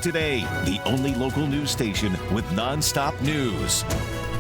Today, the only local news station with nonstop news.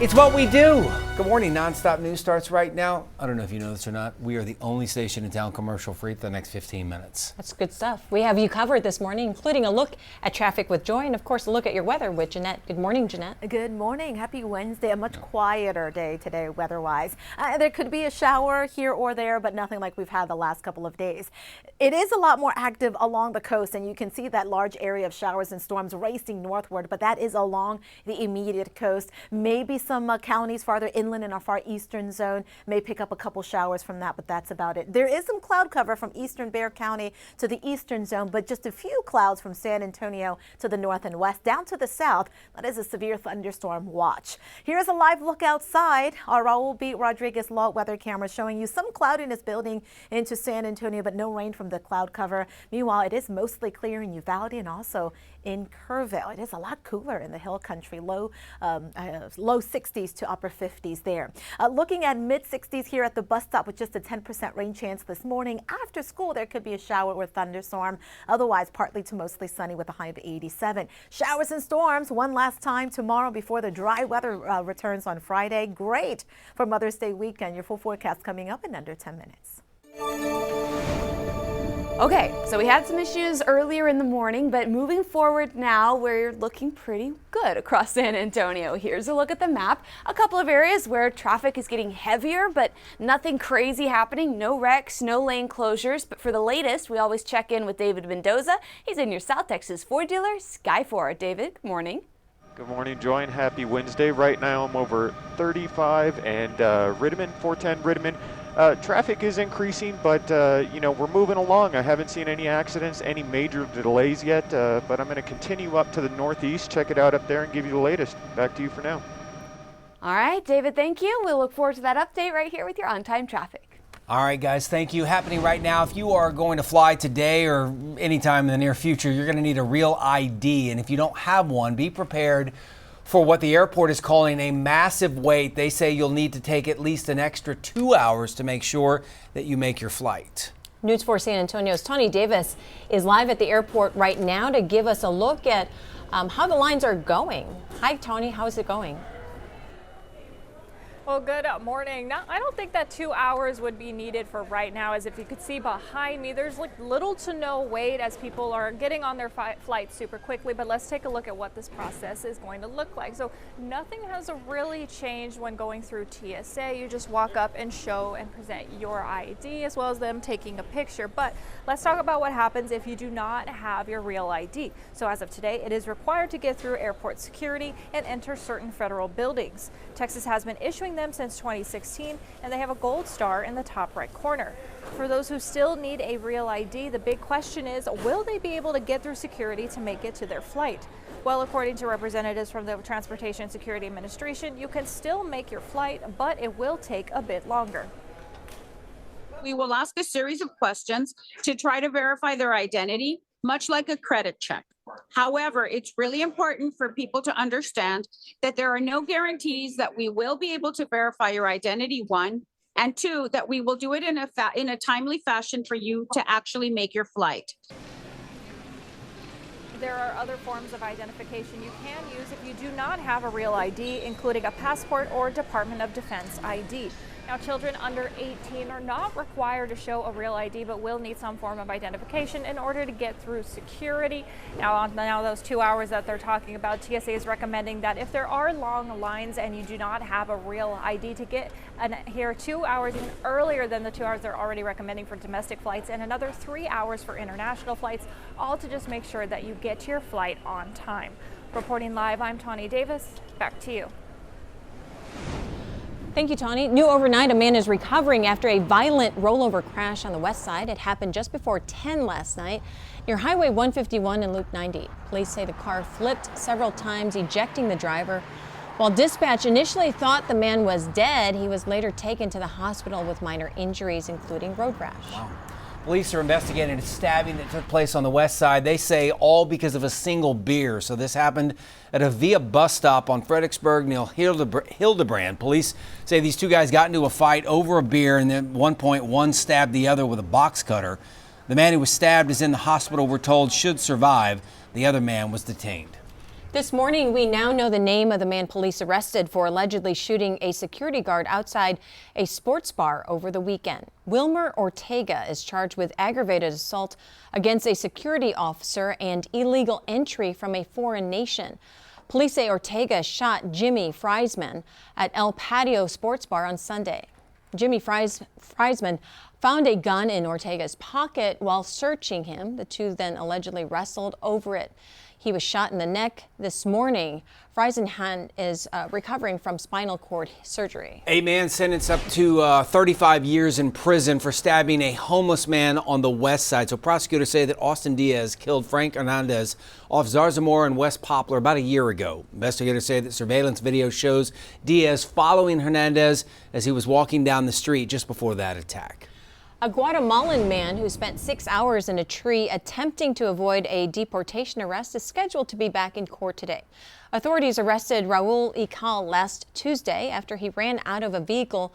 It's what we do. Good morning. Nonstop news starts right now. I don't know if you know this or not. We are the only station in town commercial free for the next 15 minutes. That's good stuff. We have you covered this morning, including a look at traffic with Joy and, of course, a look at your weather with Jeannette. Good morning, Jeannette. Good morning. Happy Wednesday. A much quieter day today weather-wise. There could be a shower here or there, but nothing like we've had the last couple of days. It is a lot more active along the coast, and you can see that large area of showers and storms racing northward, but that is along the immediate coast. Maybe some counties farther inland in our far eastern zone may pick up a couple showers from that, but that's about it. There is some cloud cover from eastern Bexar County to the eastern zone, but just a few clouds from San Antonio to the north and west. Down to the south, that is a severe thunderstorm watch. Here's a live look outside. Our Raul B. Rodriguez Law weather camera showing you some cloudiness building into San Antonio, but no rain from the cloud cover. Meanwhile, it is mostly clear in Uvalde and also in Kerrville. It is a lot cooler in the hill country, low 60s to upper 50s there. Looking at mid 60s here at the bus stop with just a 10% rain chance this morning. After school, there could be a shower or thunderstorm. Otherwise, partly to mostly sunny with a high of 87. Showers and storms one last time tomorrow before the dry weather returns on Friday. Great for Mother's Day weekend. Your full forecast coming up in under 10 minutes. Okay, so we had some issues earlier in the morning, but moving forward now, we're looking pretty good across San Antonio. Here's a look at the map. A couple of areas where traffic is getting heavier, but nothing crazy happening. No wrecks, no lane closures. But for the latest, we always check in with David Mendoza. He's in your South Texas Ford dealer, Sky4. David, good morning. Good morning, Joy, and happy Wednesday. Right now, I'm over 35 and Riddiman, 410 Riddiman. Traffic is increasing, but we're moving along. I haven't seen any accidents, any major delays yet, but I'm going to continue up to the northeast, check it out up there, and give you the latest. Back to you for now. All right, David, thank you. We'll look forward to that update right here with your on-time traffic. All right, guys, thank you. Happening right now, if you are going to fly today or anytime in the near future, you're going to need a real ID. And if you don't have one, be prepared for what the airport is calling a massive wait. They say you'll need to take at least an extra 2 hours to make sure that you make your flight. News 4 San Antonio's Tony Davis is live at the airport right now to give us a look at how the lines are going. Hi, Tony. How is it going? Well, good morning. Now, I don't think that 2 hours would be needed for right now, as if you could see behind me, there's like little to no wait as people are getting on their flights super quickly. But let's take a look at what this process is going to look like. So nothing has really changed when going through TSA. You just walk up and show and present your ID as well as them taking a picture. But let's talk about what happens if you do not have your real ID. So as of today, it is required to get through airport security and enter certain federal buildings. Texas has been issuing them since 2016, and they have a gold star in the top right corner. For those who still need a real ID, the big question is, will they be able to get through security to make it to their flight? Well, according to representatives from the Transportation Security Administration, you can still make your flight, but it will take a bit longer. We will ask a series of questions to try to verify their identity, much like a credit check. However, it's really important for people to understand that there are no guarantees that we will be able to verify your identity, one, and two, that we will do it in a timely fashion for you to actually make your flight. There are other forms of identification you can use if you do not have a real ID, including a passport or Department of Defense ID. Now, children under 18 are not required to show a real ID, but will need some form of identification in order to get through security. Now those 2 hours that they're talking about, TSA is recommending that if there are long lines and you do not have a real ID, to get here 2 hours even earlier than the 2 hours they're already recommending for domestic flights, and another 3 hours for international flights, all to just make sure that you get to your flight on time. Reporting live, I'm Tony Davis. Back to you. Thank you, Tony. New overnight, a man is recovering after a violent rollover crash on the west side. It happened just before 10 last night near Highway 151 and Loop 90. Police say the car flipped several times, ejecting the driver. While dispatch initially thought the man was dead, he was later taken to the hospital with minor injuries, including road rash. Wow. Police are investigating a stabbing that took place on the west side. They say all because of a single beer. So this happened at a Via bus stop on Fredericksburg near Hildebrand. Police say these two guys got into a fight over a beer, and then at one point one stabbed the other with a box cutter. The man who was stabbed is in the hospital, we're told, should survive. The other man was detained. This morning, we now know the name of the man police arrested for allegedly shooting a security guard outside a sports bar over the weekend. Wilmer Ortega is charged with aggravated assault against a security officer and illegal entry from a foreign nation. Police say Ortega shot Jimmy Friesman at El Patio Sports Bar on Sunday. Jimmy Friesman found a gun in Ortega's pocket while searching him. The two then allegedly wrestled over it. He was shot in the neck this morning. Friesman is recovering from spinal cord surgery. A man sentenced up to 35 years in prison for stabbing a homeless man on the west side. So prosecutors say that Austin Diaz killed Frank Hernandez off Zarzamora and West Poplar about a year ago. Investigators say that surveillance video shows Diaz following Hernandez as he was walking down the street just before that attack. A Guatemalan man who spent 6 hours in a tree attempting to avoid a deportation arrest is scheduled to be back in court today. Authorities arrested Raul Ical last Tuesday after he ran out of a vehicle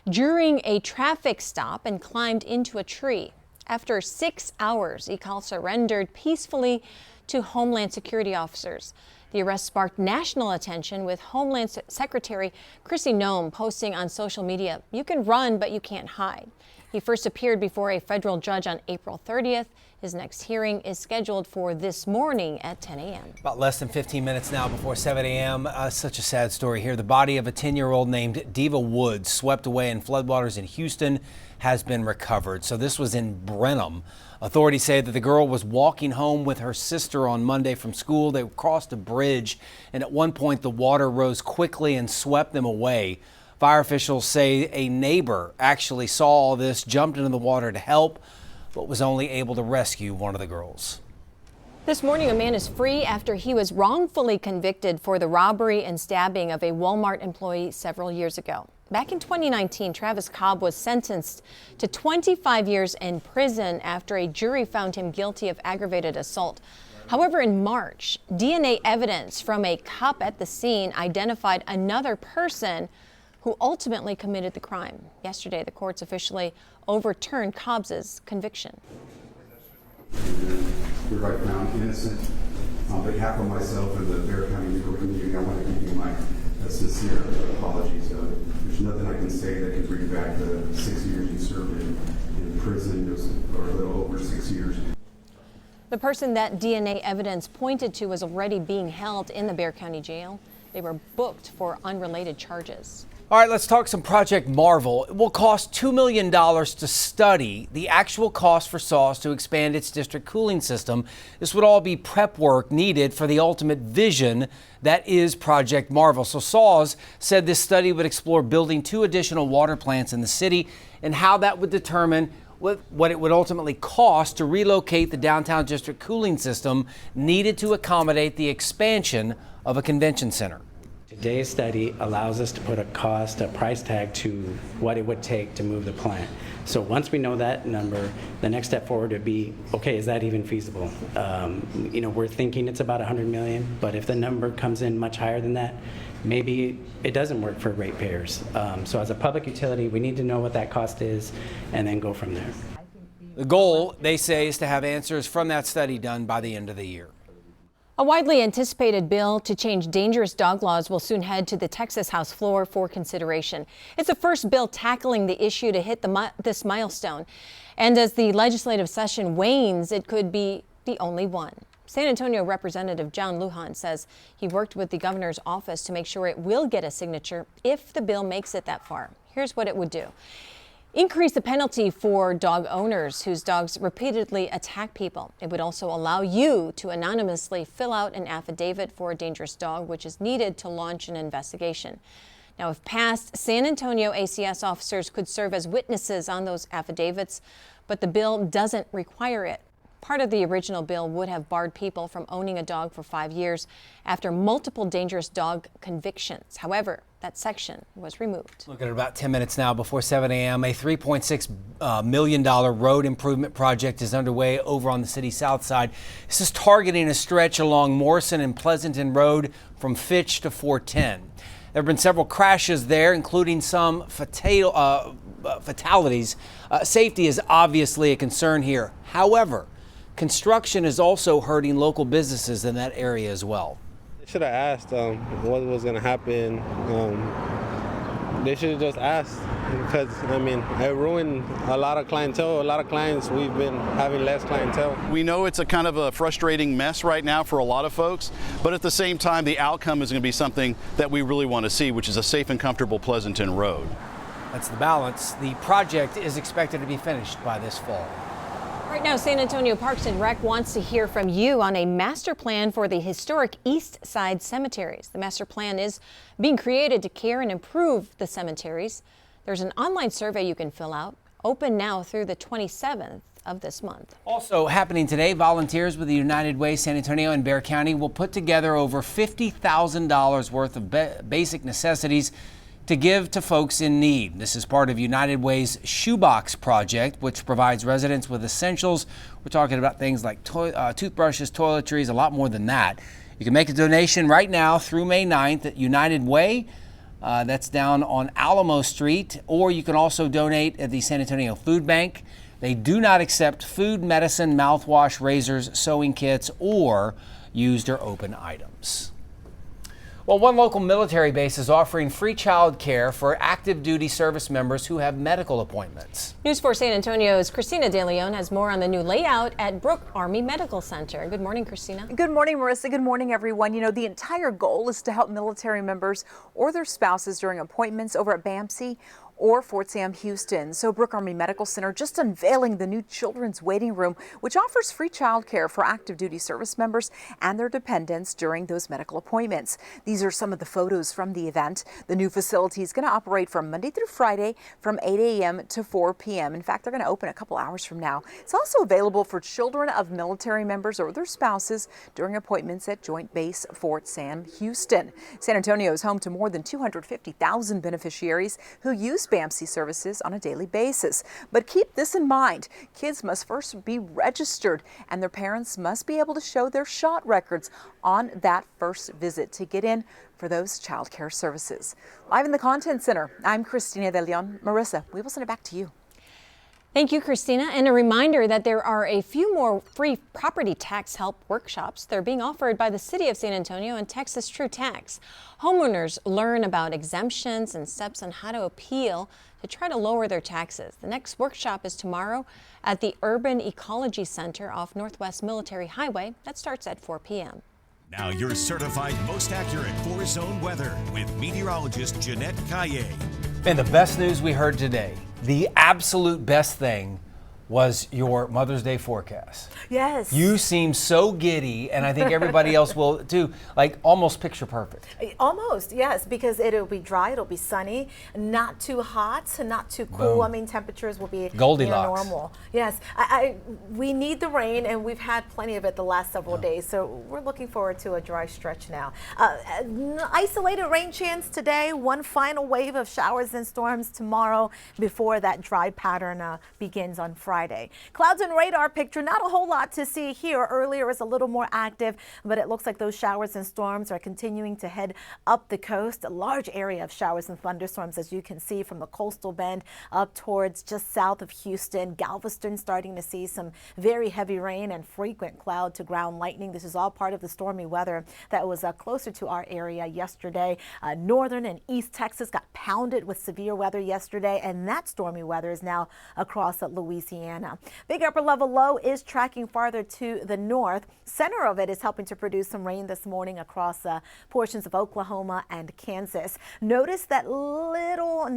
during a traffic stop and climbed into a tree. After 6 hours, Ical surrendered peacefully to Homeland Security officers. The arrest sparked national attention, with Homeland Secretary Kristi Noem posting on social media, "You can run, but you can't hide." He first appeared before a federal judge on April 30th. His next hearing is scheduled for this morning at 10 a.m. About less than 15 minutes now before 7 a.m. Such a sad story here. The body of a 10-year-old named Diva Woods, swept away in floodwaters in Houston, has been recovered. So this was in Brenham. Authorities say that the girl was walking home with her sister on Monday from school. They crossed a bridge, and at one point the water rose quickly and swept them away. Fire officials say a neighbor actually saw all this, jumped into the water to help, but was only able to rescue one of the girls. This morning, a man is free after he was wrongfully convicted for the robbery and stabbing of a Walmart employee several years ago. Back in 2019, Travis Cobb was sentenced to 25 years in prison after a jury found him guilty of aggravated assault. However, in March, DNA evidence from a cop at the scene identified another person who ultimately committed the crime. Yesterday, the courts officially overturned Cobb's conviction. You're right now innocent. On behalf of myself and the Bexar County legal community, I want to give you my sincere apologies. There's nothing I can say that can bring back the 6 years you served in prison, or a little over 6 years. The person that DNA evidence pointed to was already being held in the Bexar County Jail. They were booked for unrelated charges. All right, let's talk some Project Marvel. It will cost $2 million to study the actual cost for SAWS to expand its district cooling system. This would all be prep work needed for the ultimate vision that is Project Marvel. So SAWS said this study would explore building 2 additional water plants in the city and how that would determine what it would ultimately cost to relocate the downtown district cooling system needed to accommodate the expansion of a convention center. Today's study allows us to put a price tag to what it would take to move the plant. So once we know that number, the next step forward would be, okay, is that even feasible? We're thinking it's about $100 million, but if the number comes in much higher than that, maybe it doesn't work for ratepayers. So as a public utility, we need to know what that cost is and then go from there. The goal, they say, is to have answers from that study done by the end of the year. A widely anticipated bill to change dangerous dog laws will soon head to the Texas House floor for consideration. It's the first bill tackling the issue to hit this milestone. And as the legislative session wanes, it could be the only one. San Antonio Representative John Lujan says he worked with the governor's office to make sure it will get a signature if the bill makes it that far. Here's what it would do. Increase the penalty for dog owners whose dogs repeatedly attack people. It would also allow you to anonymously fill out an affidavit for a dangerous dog, which is needed to launch an investigation. Now, if passed, San Antonio ACS officers could serve as witnesses on those affidavits, but the bill doesn't require it. Part of the original bill would have barred people from owning a dog for 5 years after multiple dangerous dog convictions. However, that section was removed. Look at about 10 minutes now before 7 a.m. A $3.6 million road improvement project is underway over on the city's south side. This is targeting a stretch along Morrison and Pleasanton Road from Fitch to 410. There have been several crashes there, including some fatal fatalities. Safety is obviously a concern here. However, construction is also hurting local businesses in that area as well. They should have asked what was going to happen. They should have just asked, because, I mean, it ruined a lot of clientele. A lot of clients, we've been having less clientele. We know it's a kind of a frustrating mess right now for a lot of folks, but at the same time, the outcome is going to be something that we really want to see, which is a safe and comfortable Pleasanton Road. That's the balance. The project is expected to be finished by this fall. Right now, San Antonio Parks and Rec wants to hear from you on a master plan for the historic East Side cemeteries. The master plan is being created to care and improve the cemeteries. There's an online survey you can fill out, open now through the 27th of this month. Also happening today, volunteers with the United Way San Antonio and Bexar County will put together over $50,000 worth of basic necessities to give to folks in need. This is part of United Way's Shoebox project, which provides residents with essentials. We're talking about things like toothbrushes, toiletries, a lot more than that. You can make a donation right now through May 9th at United Way. That's down on Alamo Street, or you can also donate at the San Antonio Food Bank. They do not accept food, medicine, mouthwash, razors, sewing kits, or used or open items. Well, one local military base is offering free child care for active duty service members who have medical appointments. News 4 San Antonio's Christina De Leon has more on the new layout at Brooke Army Medical Center. Good morning, Christina. Good morning, Marissa. Good morning, everyone. You know, the entire goal is to help military members or their spouses during appointments over at BAMC or Fort Sam Houston. So Brooke Army Medical Center just unveiling the new children's waiting room, which offers free child care for active duty service members and their dependents during those medical appointments. These are some of the photos from the event. The new facility is going to operate from Monday through Friday from 8 a.m. to 4 p.m. In fact, they're going to open a couple hours from now. It's also available for children of military members or their spouses during appointments at Joint Base Fort Sam Houston. San Antonio is home to more than 250,000 beneficiaries who use BAMC services on a daily basis. But keep this in mind. Kids must first be registered and their parents must be able to show their shot records on that first visit to get in for those child care services. Live in the Content Center, I'm Christina De Leon. Marissa, we will send it back to you. Thank you, Christina. And a reminder that there are a few more free property tax help workshops. They're being offered by the City of San Antonio and Texas True Tax. Homeowners learn about exemptions and steps on how to appeal to try to lower their taxes. The next workshop is tomorrow at the Urban Ecology Center off Northwest Military Highway. That starts at 4 p.m. Now your certified most accurate 4-zone weather with meteorologist Jeannette. And the best news we heard today, the absolute best thing, was your Mother's Day forecast. Yes. You seem so giddy, and I think everybody else will too, like almost picture perfect. Almost, yes, because it'll be dry, it'll be sunny, not too hot, not too cool. Boom. I mean, temperatures will be Goldilocks. normal. Yes, we need the rain, and we've had plenty of it the last several days, so we're looking forward to a dry stretch now. Isolated rain chance today, one final wave of showers and storms tomorrow before that dry pattern begins on Friday. Clouds and radar picture, not a whole lot to see here. Earlier is a little more active, but it looks like those showers and storms are continuing to head up the coast. A large area of showers and thunderstorms, as you can see, from the coastal bend up towards just south of Houston. Galveston starting to see some very heavy rain and frequent cloud to ground lightning. This is all part of the stormy weather that was closer to our area yesterday. Northern and East Texas got pounded with severe weather yesterday, and that stormy weather is now across Louisiana. Big upper level low is tracking farther to the north. Center of it is helping to produce some rain this morning across portions of Oklahoma and Kansas. Notice that little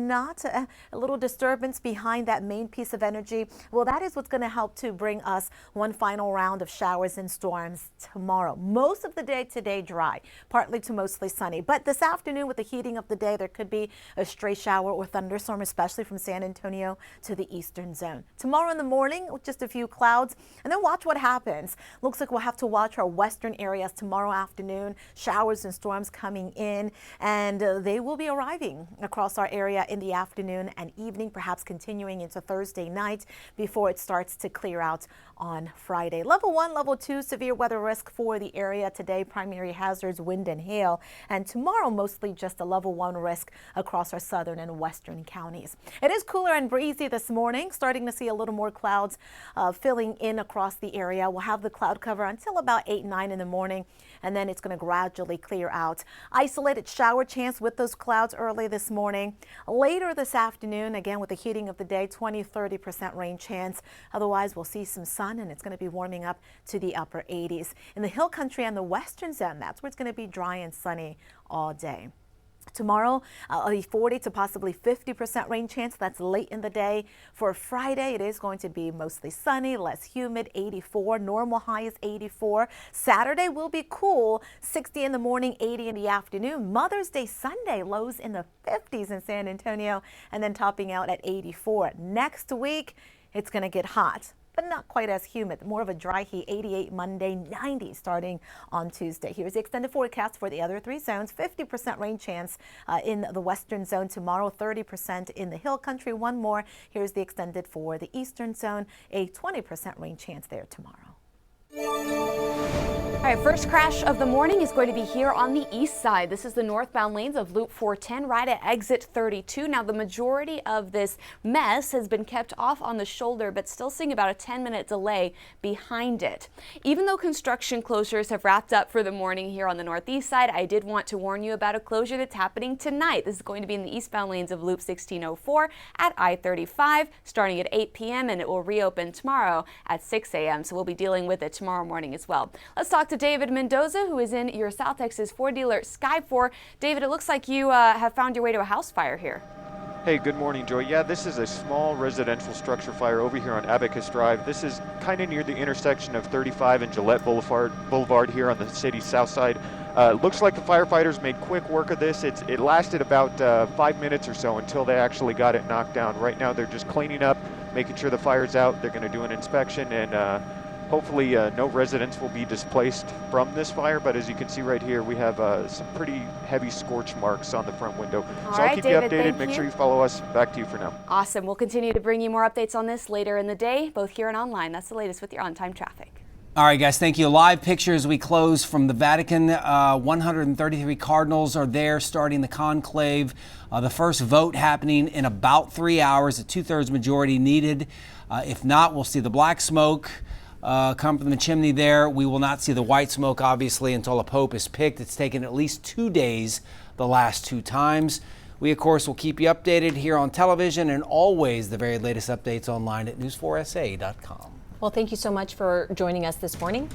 disturbance behind that main piece of energy. Well, that is what's going to help to bring us one final round of showers and storms tomorrow. Most of the day today dry, partly to mostly sunny. But this afternoon, with the heating of the day, there could be a stray shower or thunderstorm, especially from San Antonio to the eastern zone. Tomorrow in in the morning with just a few clouds, and then watch what happens. Looks like we'll have to watch our western areas tomorrow afternoon. Showers and storms coming in, and they will be arriving across our area in the afternoon and evening, perhaps continuing into Thursday night before it starts to clear out on Friday. Level 1, level 2 severe weather risk for the area today. Primary hazards, wind and hail, and tomorrow mostly just a level 1 risk across our southern and western counties. It is cooler and breezy this morning, starting to see a little more clouds filling in across the area. We'll have the cloud cover until about 8, 9 in the morning, and then it's going to gradually clear out. Isolated shower chance with those clouds early this morning. Later this afternoon, again with the heating of the day, 20-30% rain chance. Otherwise, we'll see some sun, and it's going to be warming up to the upper 80s. In the hill country and the western zone, that's where it's going to be dry and sunny all day. Tomorrow, a 40 to possibly 50% rain chance. That's late in the day. For Friday, it is going to be mostly sunny, less humid, 84. Normal high is 84. Saturday will be cool, 60 in the morning, 80 in the afternoon. Mother's Day Sunday, lows in the 50s in San Antonio, and then topping out at 84. Next week, it's going to get hot, but not quite as humid. More of a dry heat, 88 Monday, 90 starting on Tuesday. Here's the extended forecast for the other 3 zones. 50% rain chance in the western zone tomorrow, 30% in the hill country. One more. Here's the extended for the eastern zone, a 20% rain chance there tomorrow. All right, first crash of the morning is going to be here on the east side. This is the northbound lanes of Loop 410 right at exit 32. Now, the majority of this mess has been kept off on the shoulder, but still seeing about a 10-minute delay behind it. Even though construction closures have wrapped up for the morning here on the northeast side, I did want to warn you about a closure that's happening tonight. This is going to be in the eastbound lanes of Loop 1604 at I-35 starting at 8 p.m. and it will reopen tomorrow at 6 a.m. So we'll be dealing with it tomorrow morning as well. Let's talk to David Mendoza, who is in your South Texas Ford dealer Sky4. David, it looks like you have found your way to a house fire here. Hey, good morning, Joy. Yeah, this is a small residential structure fire over here on Abacus Drive. This is kind of near the intersection of 35 and Gillette Boulevard here on the city's south side. Looks like the firefighters made quick work of this. It lasted about 5 minutes or so until they actually got it knocked down. Right now, they're just cleaning up, making sure the fire's out. They're going to do an inspection, and hopefully no residents will be displaced from this fire, but as you can see right here, we have some pretty heavy scorch marks on the front window. So I'll keep you updated. Make sure you follow us. Back to you for now. Awesome. We'll continue to bring you more updates on this later in the day, both here and online. That's the latest with your on-time traffic. All right, guys, thank you. Live pictures we close from the Vatican. 133 cardinals are there starting the conclave. The first vote happening in about 3 hours, a 2/3 majority needed. If not, we'll see the black smoke come from the chimney there. We will not see the white smoke, obviously, until a pope is picked. It's taken at least 2 days the last 2 times. We, of course, will keep you updated here on television and always the very latest updates online at news4sa.com. Well, thank you so much for joining us this morning.